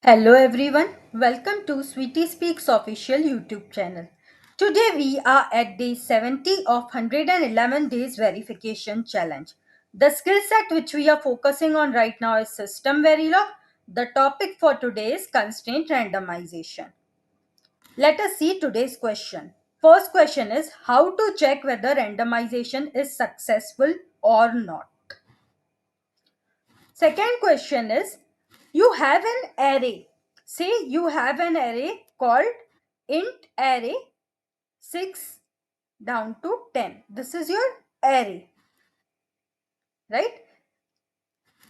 Hello everyone, welcome to Sweetie Speaks official YouTube channel. Today we are at day 70 of 111 days verification challenge. The skill set which we are focusing on right now is System Verilog. The topic for today is constraint randomization. Let us see today's question. First question is how to check whether randomization is successful or not. Second question is you have an array. Say you have an array called int array 6 down to 10. This is your array, right?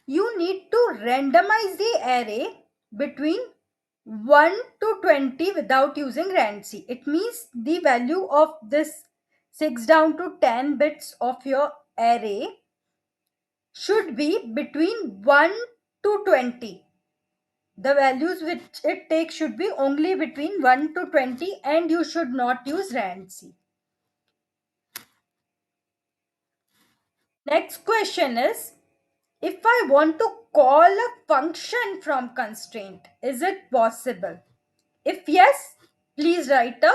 You need to randomize the array between 1 to 20 without using randc. It means the value of this 6 down to 10 bits of your array should be between 1 to 20. The values which it takes should be only between 1 to 20 and you should not use randc. Next question is, if I want to call a function from constraint, is it possible? If yes, please write a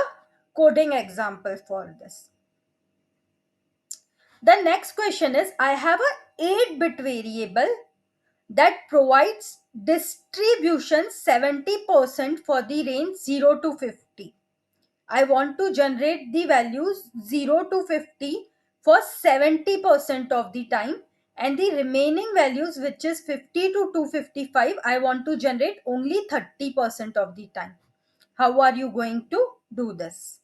coding example for this. The next question is, I have a 8-bit variable that provides distribution 70% for the range 0 to 50. I want to generate the values 0 to 50 for 70% of the time, and the remaining values, which is 50 to 255, I want to generate only 30% of the time. How are you going to do this?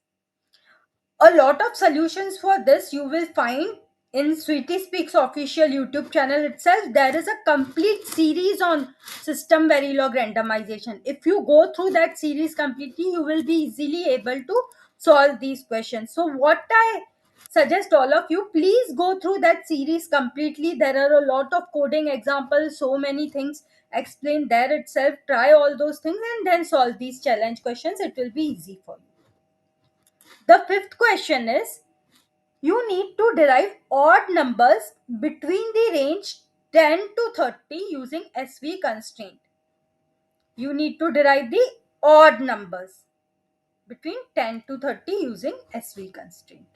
A lot of solutions for this you will find in Sweetie Speaks official YouTube channel itself. There is a complete series on system verilog randomization. If you go through that series completely, you will be easily able to solve these questions. So what I suggest all of you, please go through that series completely. There are a lot of coding examples, so many things explained there itself. Try all those things and then solve these challenge questions. It will be easy for you. The fifth question is, you need to derive odd numbers between the range 10 to 30 using SV constraint. You need to derive the odd numbers between 10 to 30 using SV constraint.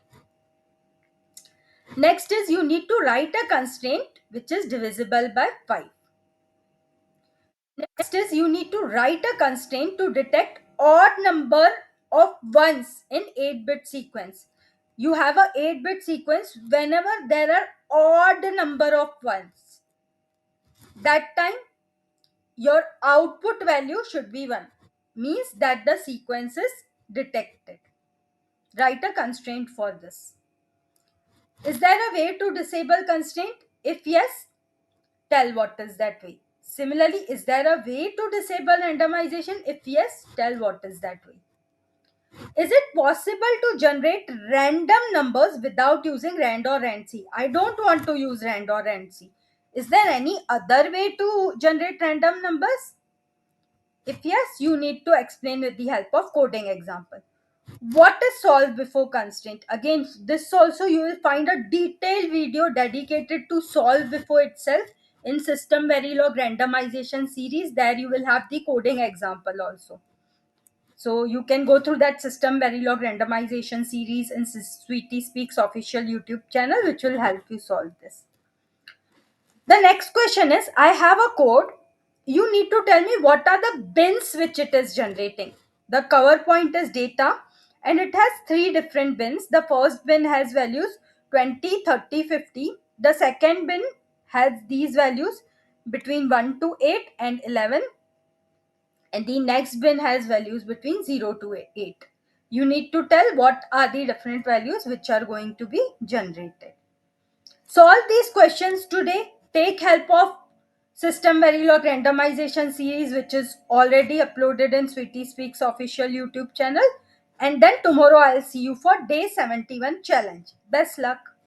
Next is you need to write a constraint which is divisible by 5. Next is you need to write a constraint to detect odd number of ones in 8-bit sequence. You have a 8-bit sequence. Whenever there are odd number of ones, that time your output value should be 1. Means that the sequence is detected. Write a constraint for this. Is there a way to disable constraint? If yes, tell what is that way. Similarly, is there a way to disable randomization? If yes, tell what is that way. Is it possible to generate random numbers without using rand or randc? I don't want to use rand or randc. Is there any other way to generate random numbers? If yes, you need to explain with the help of coding example. What is solve before constraint? Again, this also you will find a detailed video dedicated to solve before itself in system verilog randomization series. There you will have the coding example also. So you can go through that system verilog randomization series in Sweetie Speaks official YouTube channel, which will help you solve this. The next question is, I have a code. You need to tell me what are the bins which it is generating. The cover point is data and it has 3 different bins. The first bin has values 20, 30, 50. The second bin has these values between 1 to 8 and 11. And the next bin has values between 0 to 8. You need to tell what are the different values which are going to be generated. Solve these questions today. Take help of System Verilog randomization series, which is already uploaded in Sweetie Speaks official YouTube channel. And then tomorrow I'll see you for day 71 challenge. Best luck.